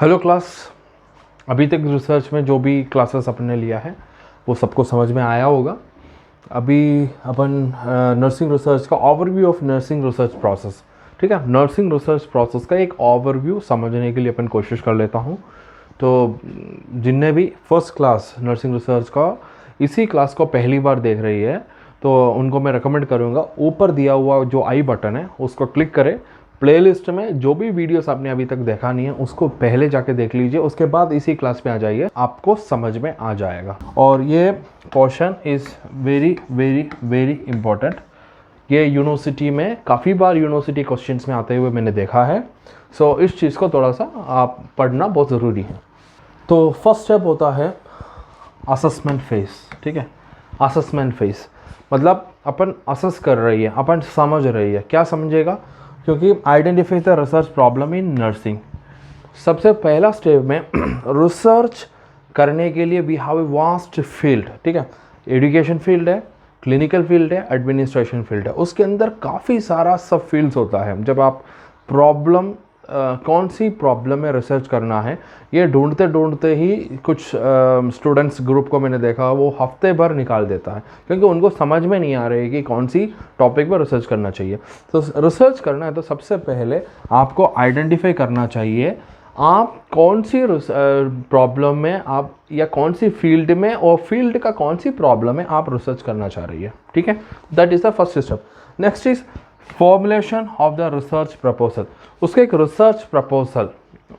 Hello class. अभी तक research में जो भी क्लासेस अपने लिया है वो सबको समझ में आया होगा। अभी अपन नर्सिंग रिसर्च का overview of nursing research process, ठीक है, नर्सिंग रिसर्च प्रोसेस का एक ओवरव्यू समझने के लिए अपन कोशिश कर लेता हूँ। तो जिनने भी फर्स्ट क्लास नर्सिंग रिसर्च का इसी क्लास को पहली बार देख रही है तो उनको मैं रेकमेंड करूँगा, ऊपर दिया हुआ जो आई बटन है उसको क्लिक करें। प्लेलिस्ट में जो भी वीडियोस आपने अभी तक देखा नहीं है उसको पहले जाके देख लीजिए, उसके बाद इसी क्लास में आ जाइए, आपको समझ में आ जाएगा। और ये question is very very very important. ये यूनिवर्सिटी में काफ़ी बार यूनिवर्सिटी क्वेश्चंस में आते हुए मैंने देखा है। सो इस चीज़ को थोड़ा सा आप पढ़ना बहुत ज़रूरी है। तो फर्स्ट स्टेप होता है असेसमेंट फेज, ठीक है। असेसमेंट फेज मतलब अपन असेस कर रही है, अपन समझ रही है। क्या समझेगा? क्योंकि identify the research problem in nursing. सबसे पहला स्टेप में रिसर्च करने के लिए we have a vast field, ठीक है। एजुकेशन फील्ड है, क्लिनिकल फील्ड है, एडमिनिस्ट्रेशन फील्ड है। उसके अंदर काफ़ी सारा सब फील्ड्स होता है। जब आप प्रॉब्लम कौन सी प्रॉब्लम में रिसर्च करना है ये ढूंढते ढूंढते ही कुछ स्टूडेंट्स ग्रुप को मैंने देखा वो हफ्ते भर निकाल देता है, क्योंकि उनको समझ में नहीं आ रही है कि कौन सी टॉपिक पर रिसर्च करना चाहिए। तो रिसर्च करना है तो सबसे पहले आपको आइडेंटिफाई करना चाहिए आप कौन सी प्रॉब्लम में आप या कौन सी फील्ड में और फील्ड का कौन सी प्रॉब्लम में आप रिसर्च करना चाह रही है, ठीक है। That is the first step. Next is formulation of the research proposal. उसके एक रिसर्च प्रपोजल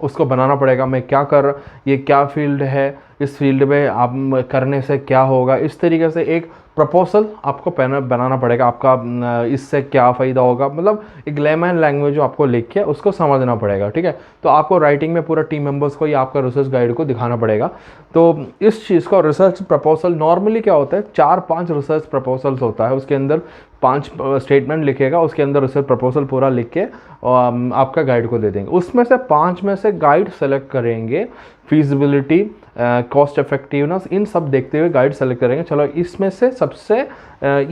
उसको बनाना पड़ेगा। मैं क्या कर, ये क्या फील्ड है, इस फील्ड में आप करने से क्या होगा, इस तरीके से एक प्रपोजल आपको बनाना पड़ेगा। आपका इससे क्या फ़ायदा होगा, मतलब एक लेमन लैंग्वेज जो आपको लिख के उसको समझना पड़ेगा, ठीक है। तो आपको राइटिंग में पूरा टीम मेंबर्स को या आपका रिसर्च गाइड को दिखाना पड़ेगा। तो इस चीज़ को रिसर्च प्रपोजल नॉर्मली क्या होता है, 4-5 रिसर्च प्रपोजल्स होता है। उसके अंदर 5 स्टेटमेंट लिखेगा, उसके अंदर रिसर्च प्रपोजल पूरा लिख के आपका गाइड को दे देंगे। उसमें से 5 में से गाइड सेलेक्ट करेंगे, फिजिबिलिटी, कॉस्ट इफेक्टिवनेस, इन सब देखते हुए गाइड सेलेक्ट करेंगे। चलो इसमें से सबसे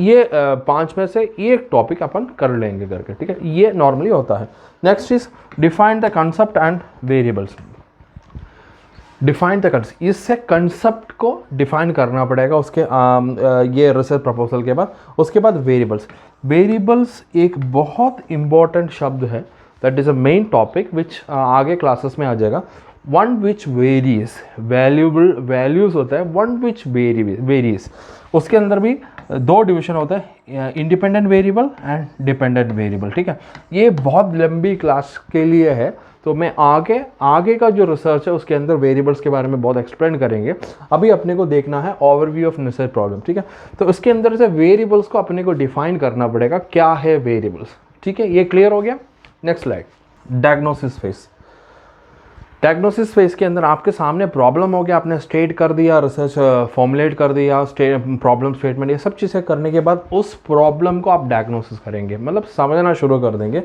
ये 5 में से एक टॉपिक अपन कर लेंगे करके, ठीक है। ये नॉर्मली होता है। Next is define the concept and variables. Define the concept, इससे कंसेप्ट को डिफाइन करना पड़ेगा उसके ये रिसर्च प्रपोजल के बाद। उसके बाद वेरिएबल्स। वेरिएबल्स एक बहुत इंपॉर्टेंट शब्द है, that is a main topic which आगे क्लासेस में आ जाएगा। One which varies, valuable values होता है, वन विच वेरीज। उसके अंदर भी 2 डिवीजन होता है, independent variable and dependent variable, ठीक है। ये बहुत लंबी क्लास के लिए है, तो मैं आगे का जो रिसर्च है उसके अंदर वेरिएबल्स के बारे में बहुत एक्सप्लेन करेंगे। अभी अपने को देखना है ओवरव्यू ऑफ रिसर्च प्रॉब्लम, ठीक है। तो इसके अंदर से वेरिएबल्स को अपने को डिफाइन करना पड़ेगा, क्या है वेरिएबल्स, ठीक है। ये क्लियर हो गया। Next slide, diagnosis phase. Diagnosis phase के अंदर आपके सामने प्रॉब्लम हो गया, आपने स्टेट कर दिया, रिसर्च फॉर्मुलेट कर दिया, प्रॉब्लम स्टेटमेंट, ये सब चीज़ें करने के बाद उस प्रॉब्लम को आप डायग्नोसिस करेंगे, मतलब समझना शुरू कर देंगे।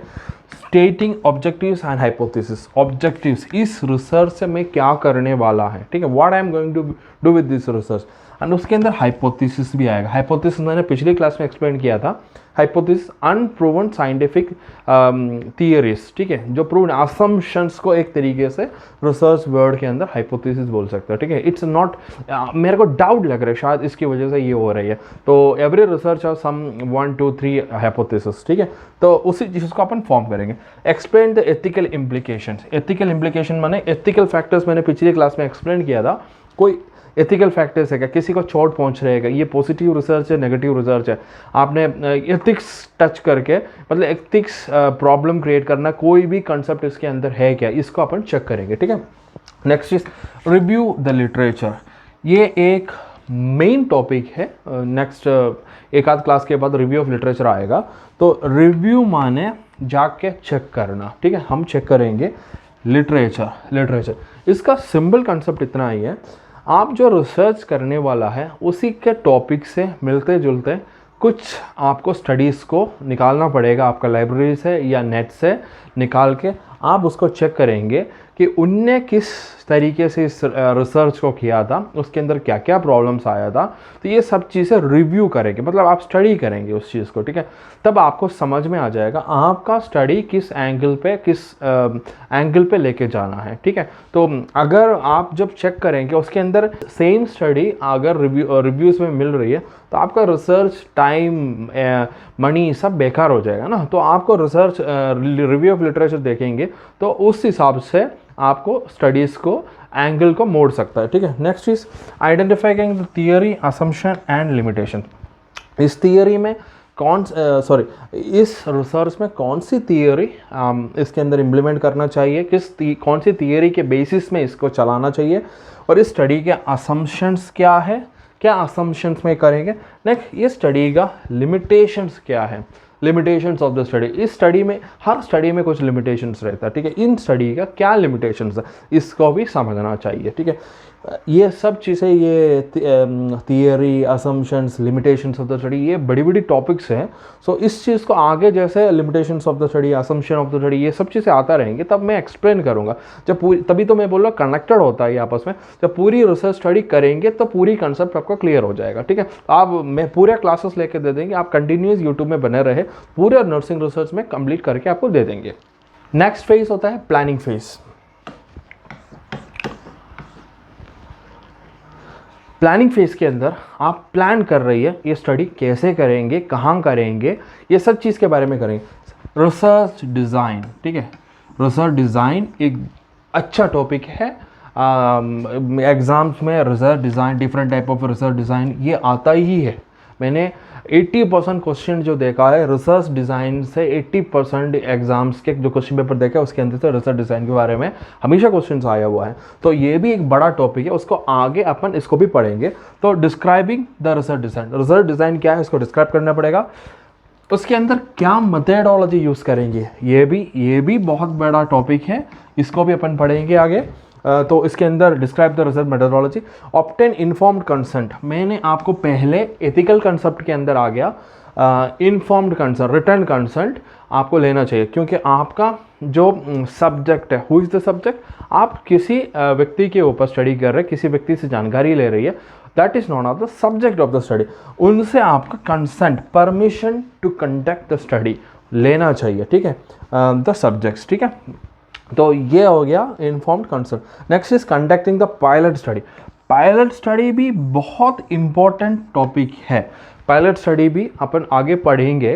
Stating objectives and hypothesis. Objectives, इस रिसर्च से मैं क्या करने वाला है, ठीक है, what I am going to do with this research. And उसके अंदर हाइपोथेसिस भी आएगा। हाइपोथेसिस मैंने पिछली क्लास में एक्सप्लेन किया था। हाइपोथेसिस अनप्रूवन साइंटिफिक थियरीज, ठीक है, जो प्रूवन असम्पशंस को एक तरीके से रिसर्च वर्ड के अंदर हाइपोथेसिस बोल सकते हैं, ठीक है। इट्स नॉट, मेरे को डाउट लग रहा है शायद इसकी वजह से ये हो रही है, तो every research have some 1 2 3 hypothesis, ठीक है। तो उसी चीज़ को अपन फॉर्म करेंगे। Explain the ethical implications. Ethical implication माने एथिकल फैक्टर्स, मैंने पिछली क्लास में एक्सप्लेन किया था। कोई एथिकल फैक्टर्स है क्या, किसी को चोट पहुंच रहेगा, ये पॉजिटिव रिसर्च है, नेगेटिव रिसर्च है, आपने एथिक्स टच करके, मतलब एथिक्स प्रॉब्लम क्रिएट करना, कोई भी कंसेप्ट इसके अंदर है क्या, इसको अपन चेक करेंगे, ठीक है। Next is review the literature. ये एक मेन टॉपिक है। नेक्स्ट एक आध क्लास के बाद रिव्यू ऑफ लिटरेचर आएगा। तो रिव्यू माने जाके चेक करना, ठीक है। हम चेक करेंगे लिटरेचर। इसका सिंपल कंसेप्ट इतना ही है, आप जो रिसर्च करने वाला है उसी के टॉपिक से मिलते जुलते कुछ आपको स्टडीज़ को निकालना पड़ेगा। आपका लाइब्रेरी से या नेट से निकाल के आप उसको चेक करेंगे कि उनने किस तरीके से इस रिसर्च को किया था, उसके अंदर क्या क्या प्रॉब्लम्स आया था। तो ये सब चीज़ें रिव्यू करेंगे, मतलब आप स्टडी करेंगे उस चीज़ को, ठीक है। तब आपको समझ में आ जाएगा आपका स्टडी किस एंगल पे लेके जाना है, ठीक है। तो अगर आप जब चेक करेंगे उसके अंदर सेम स्टडी अगर रिव्यूज़ में मिल रही है तो आपका रिसर्च टाइम मनी सब बेकार हो जाएगा ना। तो आपको रिसर्च रिव्यू ऑफ लिटरेचर देखेंगे तो उस हिसाब से आपको स्टडीज़ को एंगल को मोड़ सकता है, ठीक है। Next is identifying the theory, assumption and limitation. इस थियरी में इस रिसर्च में कौन सी थियरी इसके अंदर इम्प्लीमेंट करना चाहिए, कौन सी थियरी के बेसिस में इसको चलाना चाहिए, और इस स्टडी के असम्पशंस क्या है, क्या असम्पशंस में करेंगे। नेक्स्ट ये स्टडी का लिमिटेशंस क्या है, लिमिटेशंस ऑफ द स्टडी। इस स्टडी में, हर स्टडी में कुछ लिमिटेशंस रहता है, ठीक है। इन स्टडी का क्या लिमिटेशंस है इसको भी समझना चाहिए, ठीक है। ये सब चीज़ें, ये theory, assumptions, limitations of the study, ये बड़ी बड़ी टॉपिक्स हैं। सो इस चीज़ को आगे जैसे limitations of the study, assumption of the study, ये सब चीज़ें आता रहेंगे तब मैं एक्सप्लेन करूँगा। जब पूरी, तभी तो मैं बोल रहा हूँ कनेक्टेड होता है ये आपस में। जब पूरी रिसर्च स्टडी करेंगे तो पूरी कंसेप्ट आपका क्लियर हो जाएगा, ठीक है। आप मैं पूरे क्लासेस लेके दे देंगे, आप कंटिन्यूस यूट्यूब में बने रहे, पूरे नर्सिंग रिसर्च में कंप्लीट करके आपको दे देंगे। नेक्स्ट फेज होता है प्लानिंग फेज। प्लानिंग फेज के अंदर आप प्लान कर रही है ये स्टडी कैसे करेंगे, कहाँ करेंगे, ये सब चीज़ के बारे में करेंगे। रिसर्च डिज़ाइन, ठीक है। रिसर्च डिज़ाइन एक अच्छा टॉपिक है। एग्ज़ाम्स में research design, different type of research design ये आता ही है। मैंने 80% क्वेश्चन जो देखा है रिसर्च डिज़ाइन से, 80% एग्जाम्स के जो क्वेश्चन पेपर देखा है उसके अंदर से रिसर्च डिज़ाइन के बारे में हमेशा क्वेश्चन आया हुआ है। तो ये भी एक बड़ा टॉपिक है, उसको आगे अपन इसको भी पढ़ेंगे। तो describing the research design, research design क्या है इसको डिस्क्राइब करना पड़ेगा। उसके अंदर क्या मेथडोलॉजी यूज़ करेंगे, ये भी बहुत बड़ा टॉपिक है, इसको भी अपन पढ़ेंगे आगे। तो इसके अंदर describe the research methodology, obtain informed consent. मैंने आपको पहले एथिकल कंसेप्ट के अंदर आ गया, इन्फॉर्म्ड कंसेंट, रिटर्न कंसेंट आपको लेना चाहिए, क्योंकि आपका जो सब्जेक्ट है, हु इज़ द सब्जेक्ट, आप किसी व्यक्ति के ऊपर स्टडी कर रहे हैं, किसी व्यक्ति से जानकारी ले रही है, that is none of the subject of the study. उनसे आपका consent, permission to conduct the study लेना चाहिए, ठीक है, द सब्जेक्ट्स, ठीक है। तो ये हो गया informed consent. Next is conducting the pilot study. Pilot study भी बहुत इंपॉर्टेंट टॉपिक है, पायलट स्टडी भी अपन आगे पढ़ेंगे।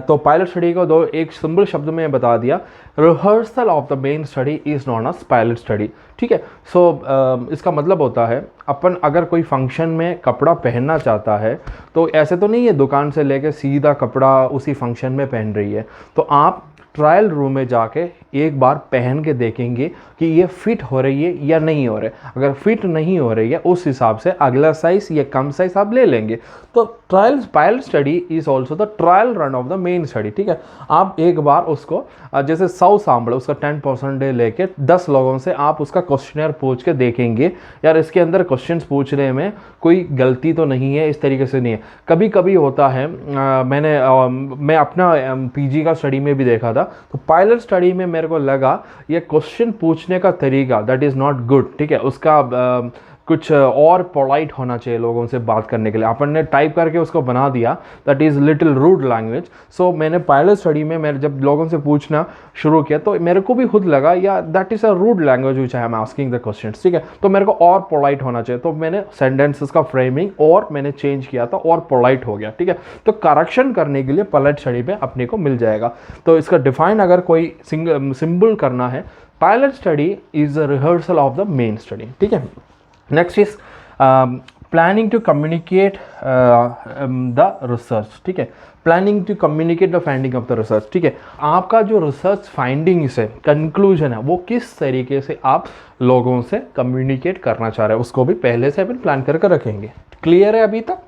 तो पायलट स्टडी को एक सिंपल शब्द में बता दिया, rehearsal of the main study is known as pilot study, ठीक है। सो इसका मतलब होता है अपन अगर कोई फंक्शन में कपड़ा पहनना चाहता है तो ऐसे तो नहीं है दुकान से लेके सीधा कपड़ा उसी फंक्शन में पहन रही है, तो आप ट्रायल रूम में जाके एक बार पहन के देखेंगे कि ये फिट हो रही है या नहीं हो रहा है। अगर फिट नहीं हो रही है उस हिसाब से अगला साइज या कम साइज आप ले लेंगे। तो pilot study is also the trial run of the main study, ठीक है। आप एक बार उसको जैसे 100 सैंपल, उसका 10% लेके 10 लोगों से आप उसका क्वेश्चनर पूछ के देखेंगे, यार इसके अंदर क्वेश्चंस पूछने में कोई गलती तो नहीं है, इस तरीके से नहीं है। कभी कभी होता है, मैं अपना पीजी का स्टडी में भी देखा था, तो पायलट स्टडी में मेरे को लगा ये क्वेश्चन पूछने का तरीका दैट इज़ नॉट गुड, ठीक है। उसका कुछ और पोलाइट होना चाहिए लोगों से बात करने के लिए। अपन ने टाइप करके उसको बना दिया, that is little rude language. So मैंने पायलट स्टडी में मैं जब लोगों से पूछना शुरू किया तो मेरे को भी खुद लगा या that is a rude language which I am asking the questions, ठीक है। तो मेरे को और पोलाइट होना चाहिए, तो मैंने सेंटेंसेस का फ्रेमिंग और मैंने चेंज किया था और पोलाइट हो गया, ठीक है। तो करेक्शन करने के लिए पायलट स्टडी में अपने को मिल जाएगा। तो इसका डिफाइन अगर कोई सिंबल करना है, pilot study is the rehearsal of the main study, ठीक है। Next is planning to communicate the research, ठीक है। Planning to communicate the finding of the research, ठीक है। आपका जो रिसर्च फाइंडिंग्स है, कंक्लूजन है, वो किस तरीके से आप लोगों से कम्युनिकेट करना चाह रहे हैं उसको भी पहले से अपन प्लान करके रखेंगे। क्लियर है अभी तक?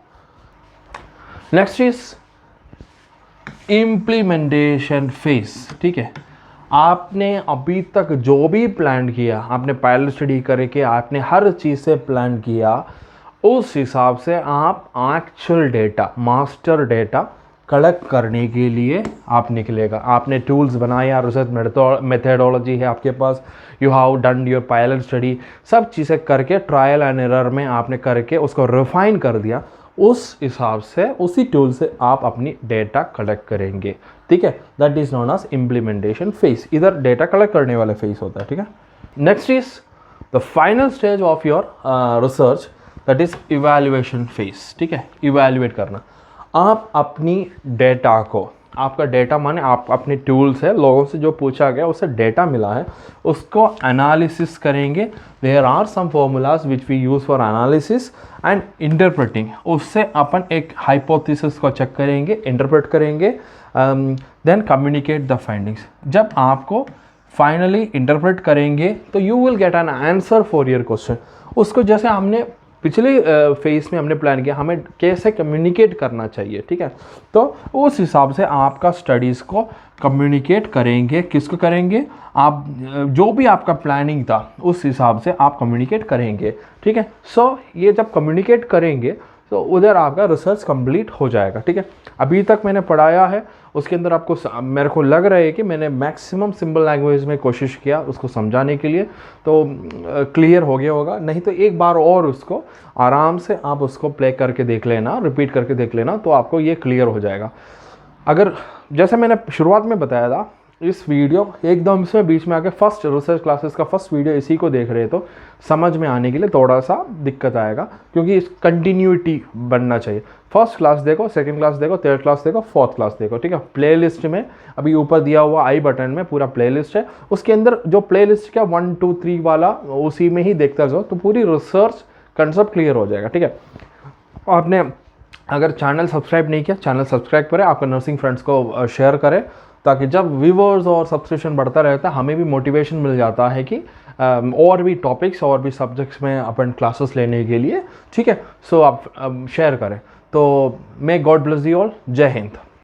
नेक्स्ट इज इम्प्लीमेंटेशन फेज, ठीक है। आपने अभी तक जो भी प्लान किया, आपने पायलट स्टडी करके आपने हर चीज़ से प्लान किया, उस हिसाब से आप actual data, master data collect करने के लिए आप निकलेगा। आपने टूल्स बनाया, रिसर्च मेथडोलॉजी है आपके पास, you have done your pilot study, सब चीज़ें करके ट्रायल एंड एरर में आपने करके उसको रिफाइन कर दिया। उस हिसाब से उसी टूल से आप अपनी डेटा कलेक्ट करेंगे, ठीक है। That is known as implementation phase. इधर डेटा कलेक्ट करने वाले फेज होता है, ठीक है। Next is the final stage of your research, that is evaluation phase, ठीक है। इवैल्यूएट करना, आप अपनी डेटा को, आपका डेटा माने आप अपने टूल्स है, लोगों से जो पूछा गया उससे डेटा मिला है, उसको एनालिसिस करेंगे। There are some formulas which we use for analysis and interpreting. उससे अपन एक हाइपोथेसिस को चेक करेंगे, इंटरप्रेट करेंगे, देन कम्युनिकेट द फाइंडिंग्स। जब आपको फाइनली इंटरप्रेट करेंगे तो you will get an answer for your question. उसको जैसे हमने पिछले फेज में हमने प्लान किया, हमें कैसे कम्युनिकेट करना चाहिए, ठीक है। तो उस हिसाब से आपका स्टडीज़ को कम्युनिकेट करेंगे। किसको करेंगे? आप जो भी आपका प्लानिंग था उस हिसाब से आप कम्युनिकेट करेंगे, ठीक है। सो ये जब कम्युनिकेट करेंगे तो उधर आपका रिसर्च कंप्लीट हो जाएगा, ठीक है। अभी तक मैंने पढ़ाया है उसके अंदर आपको, मेरे को लग रहा है कि मैंने मैक्सिमम सिंपल लैंग्वेज में कोशिश किया उसको समझाने के लिए, तो क्लियर हो गया होगा। नहीं तो एक बार और उसको आराम से आप उसको प्ले करके देख लेना, रिपीट करके देख लेना, तो आपको ये क्लियर हो जाएगा। अगर जैसे मैंने शुरुआत में बताया था, इस वीडियो एकदम से बीच में आके फर्स्ट रिसर्च क्लासेस का फर्स्ट वीडियो इसी को देख रहे तो समझ में आने के लिए थोड़ा सा दिक्कत आएगा, क्योंकि इस कंटिन्यूटी बनना चाहिए। फर्स्ट क्लास देखो, सेकंड क्लास देखो, थर्ड क्लास देखो, फोर्थ क्लास देखो, ठीक है। प्लेलिस्ट में अभी ऊपर दिया हुआ आई बटन में पूरा प्लेलिस्ट है, उसके अंदर जो प्लेलिस्ट का 1 2 3 वाला उसी में ही देखता जाओ तो पूरी रिसर्च कंसेप्ट क्लियर हो जाएगा, ठीक है। आपने अगर चैनल सब्सक्राइब नहीं किया, चैनल सब्सक्राइब करें, आपके नर्सिंग फ्रेंड्स को शेयर करें, ताकि जब व्यूवर्स और सब्सक्रिप्शन बढ़ता रहता है हमें भी मोटिवेशन मिल जाता है कि और भी टॉपिक्स और भी सब्जेक्ट्स में अपन क्लासेस लेने के लिए, ठीक है। सो आप शेयर करें। तो may God bless you all. जय हिंद।